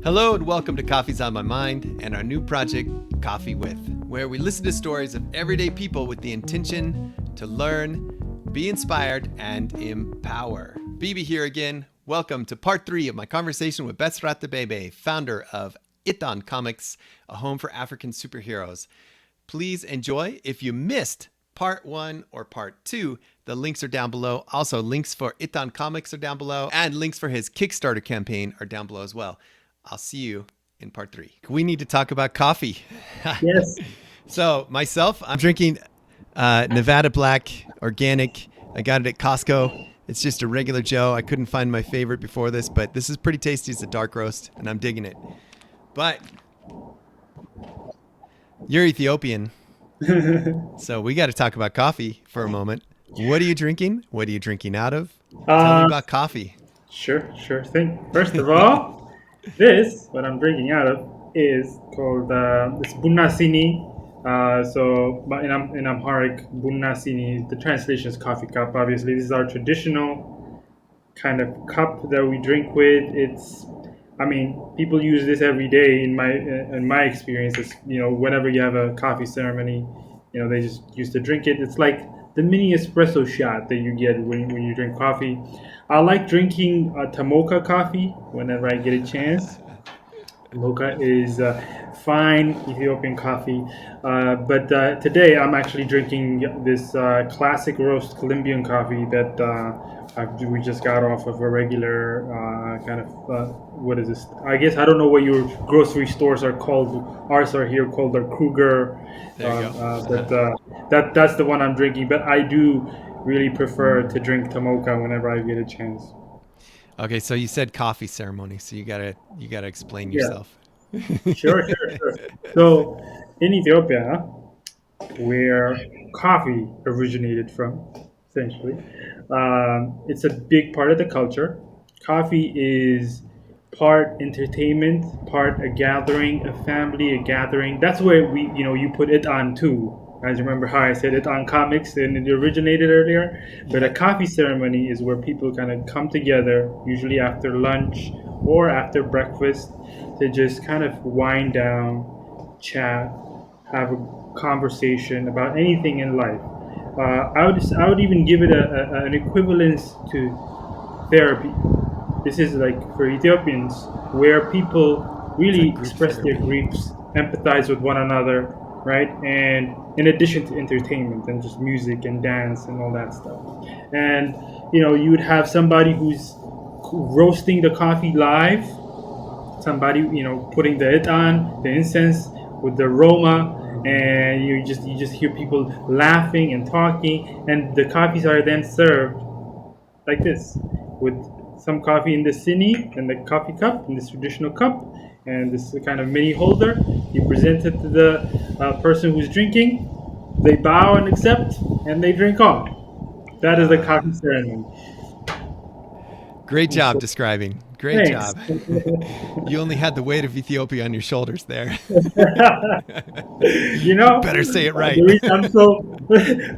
Hello and welcome to Coffee's on My Mind and our new project, Coffee With, where we listen to stories of everyday people with the intention to learn, be inspired, and empower. BB here again. Welcome to part 3 of my conversation with Beserat Debebe, founder of Etan Comics, a home for African superheroes. Please enjoy. If you missed part 1 or part 2, the links are down below. Also, links for Etan Comics are down below, and links for his Kickstarter campaign are down below as well. I'll see you in part 3. We need to talk about coffee. Yes. So myself, I'm drinking Nevada Black Organic. I got it at Costco. It's just a regular Joe. I couldn't find my favorite before this, but this is pretty tasty. It's a dark roast, and I'm digging it. But you're Ethiopian, so we got to talk about coffee for a moment. What are you drinking? What are you drinking out of? Tell me about coffee. Sure thing. First of all, what I'm drinking out of is called it's bunna sini. But in Amharic, bunna sini, the translation is coffee cup. Obviously, this is our traditional kind of cup that we drink with. People use this every day. In my experience, it's, whenever you have a coffee ceremony, they just used to drink it. It's like the mini espresso shot that you get when you drink coffee. I like drinking Tamoka coffee whenever I get a chance. Tamoka is fine Ethiopian coffee. But today I'm actually drinking this classic roast Colombian coffee that we just got off of a regular what is this? I guess I don't know what your grocery stores are called. Ours are here called the Kruger. There you go. But that's the one I'm drinking. But I do really prefer to drink Tamoka whenever I get a chance. Okay, so you said coffee ceremony, so you gotta explain yourself. Sure. So in Ethiopia, where coffee originated from, essentially, it's a big part of the culture. Coffee is part entertainment, part a gathering, a family, a gathering. That's where you put it on too. As you remember how I said Etan Comics and it originated earlier. But a coffee ceremony is where people kind of come together, usually after lunch or after breakfast, to just kind of wind down, chat, have a conversation about anything in life. I would even give it an equivalence to therapy. This is like for Ethiopians where people really express their griefs, empathize with one another, right? And in addition to entertainment and just music and dance and all that stuff. And, you would have somebody who's roasting the coffee live, somebody, putting the etan, the incense with the aroma, and you just hear people laughing and talking, and the coffees are then served like this, with some coffee in the sini, and the coffee cup, in this traditional cup, and this kind of mini holder. You present it to the person who's drinking. They bow and accept, and they drink on. That is the coffee ceremony. Great job describing. Great Thanks. job. You only had the weight of Ethiopia on your shoulders there. Better say it right. The reason I'm so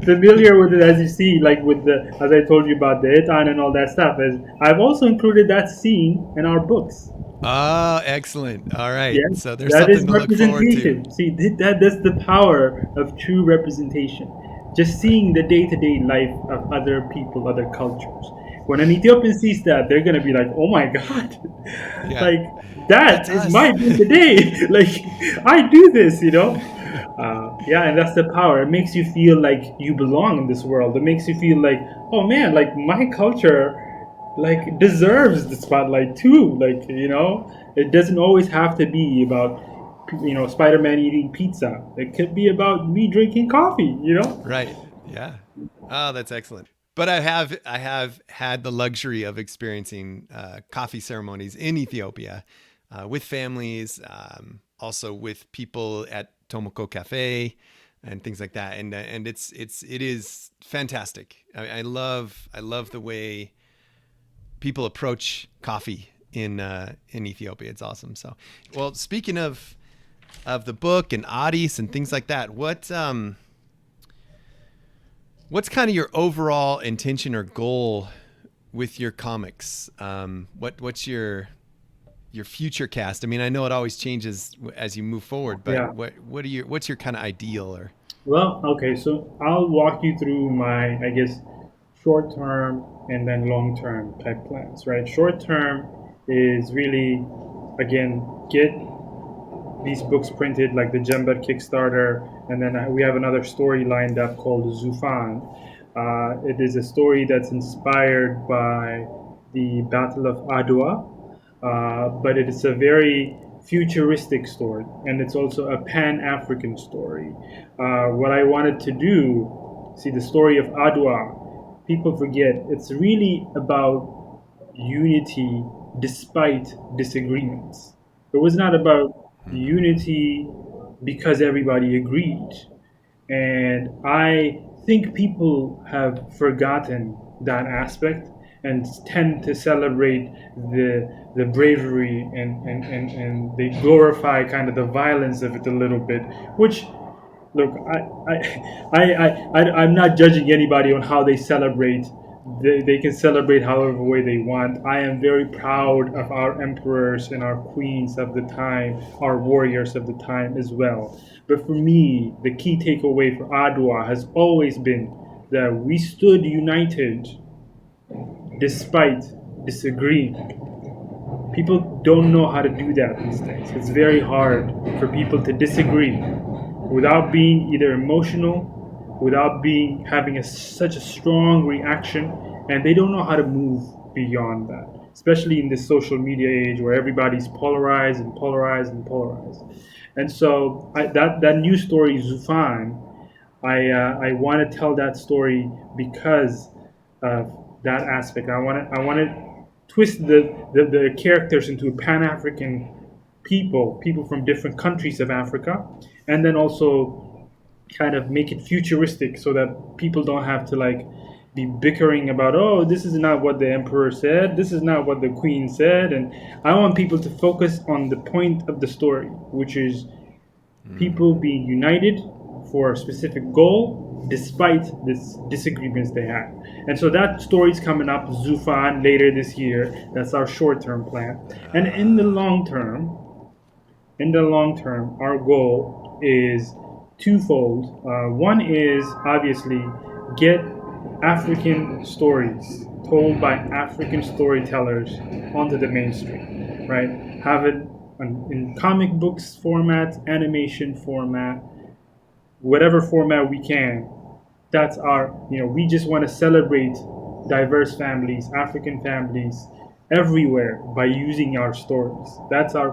familiar with it, as you see, like as I told you about the etan and all that stuff, is I've also included that scene in our books. Oh, excellent. All right. Yeah, So there's that something is to look forward to. representation. See, that's the power of true representation. Just seeing the day-to-day life of other people, other cultures. When an Ethiopian sees that, they're gonna be like, "Oh my God, Yeah. like that is my day-to-day. Like I do this, and that's the power. It makes you feel like you belong in this world. It makes you feel like, oh man, like my culture, like deserves the spotlight too. Like it doesn't always have to be about Spider-Man eating pizza. It could be about me drinking coffee. Right. Yeah. Oh, that's excellent. But I have had the luxury of experiencing coffee ceremonies in Ethiopia with families, also with people at Tomoko Cafe and things like that. And it is fantastic. I love the way people approach coffee in Ethiopia. It's awesome. So, well, speaking of the book and Addis and things like that, what's kind of your overall intention or goal with your comics? What's your your future cast? I mean, I know it always changes as you move forward, but Yeah. what's your kind of ideal or? Well, okay, so I'll walk you through my, I guess, short term and then long term type plans, right? Short term is really, again, get these books printed like the Jember Kickstarter, and then we have another story lined up called Zufan. It is a story that's inspired by the Battle of Adwa, but it is a very futuristic story, and it's also a Pan-African story. What I wanted to do, see, the story of Adwa, people forget, it's really about unity despite disagreements. It was not about unity because everybody agreed. And I think people have forgotten that aspect and tend to celebrate the bravery and they glorify kind of the violence of it a little bit, which look, I'm not judging anybody on how they celebrate. They can celebrate however way they want. I am very proud of our emperors and our queens of the time, our warriors of the time as well. But for me, the key takeaway for Adwa has always been that we stood united despite disagreeing. People don't know how to do that these days. It's very hard for people to disagree without being either emotional, without being having such a strong reaction, and they don't know how to move beyond that. Especially in this social media age where everybody's polarized and polarized and polarized. And so that new story, Zufan, I want to tell that story because of that aspect. I want to twist the characters into Pan-African people from different countries of Africa, and then also kind of make it futuristic so that people don't have to like be bickering about, oh, this is not what the emperor said, this is not what the queen said. And I want people to focus on the point of the story, which is people being united for a specific goal despite this disagreements they have. And so that story's coming up, Zufan, later this year. That's our short-term plan. And in the long term, our goal is twofold. One is obviously get African stories told by African storytellers onto the mainstream, right? Have it in comic books format, animation format, whatever format we can. That's our, we just want to celebrate diverse families, African families everywhere by using our stories. That's our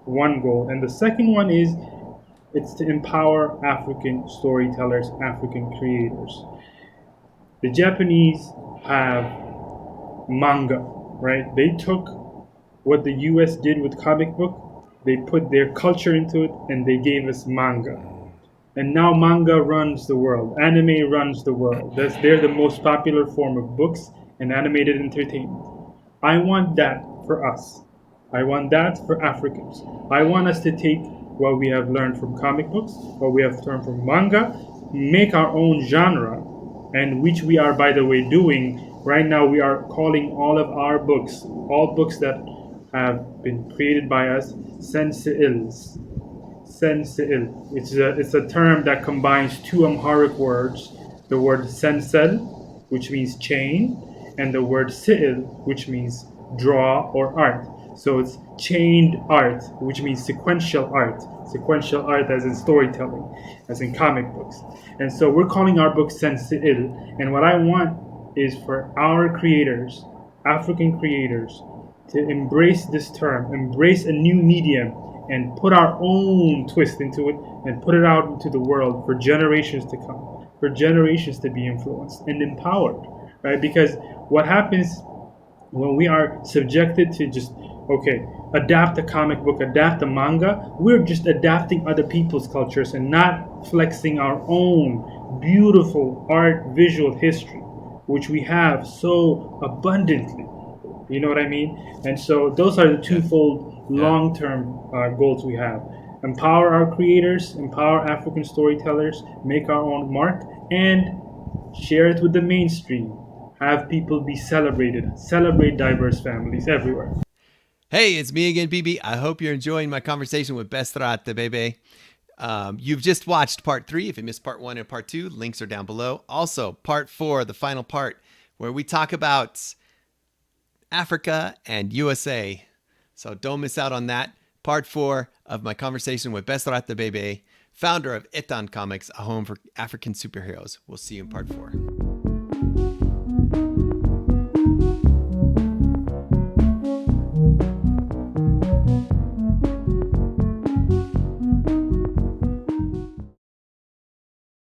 one goal. And the second one is it's to empower African storytellers, African creators. The Japanese have manga, right? They took what the US did with comic book, they put their culture into it, and they gave us manga. And now manga runs the world. Anime runs the world. They're the most popular form of books and animated entertainment. I want that for us. I want that for Africans. I want us to take what we have learned from comic books, what we have learned from manga, make our own genre, and which we are, by the way, doing. Right now we are calling all of our books, all books that have been created by us, senseils. Senseil. It's a term that combines two Amharic words, the word sensel, which means chain, and the word seil, which means draw or art. So it's chained art, which means sequential art. Sequential art as in storytelling, as in comic books. And so we're calling our book Senseil. And what I want is for our creators, African creators, to embrace this term, embrace a new medium, and put our own twist into it and put it out into the world for generations to come, for generations to be influenced and empowered, right? Because what happens when we are subjected to just, okay, adapt a comic book, adapt a manga, we're just adapting other people's cultures and not flexing our own beautiful art, visual history, which we have so abundantly. You know what I mean? And so those are the twofold long-term goals we have. Empower our creators, empower African storytellers, make our own mark, and share it with the mainstream. Have people be celebrated. Celebrate diverse families everywhere. Hey, it's me again, BB. I hope you're enjoying my conversation with Beserat Debebe. You've just watched part 3. If you missed part 1 and part 2, links are down below. Also, part 4, the final part, where we talk about Africa and USA. So don't miss out on that. Part 4 of my conversation with Beserat Debebe, founder of Etan Comics, a home for African superheroes. We'll see you in part 4.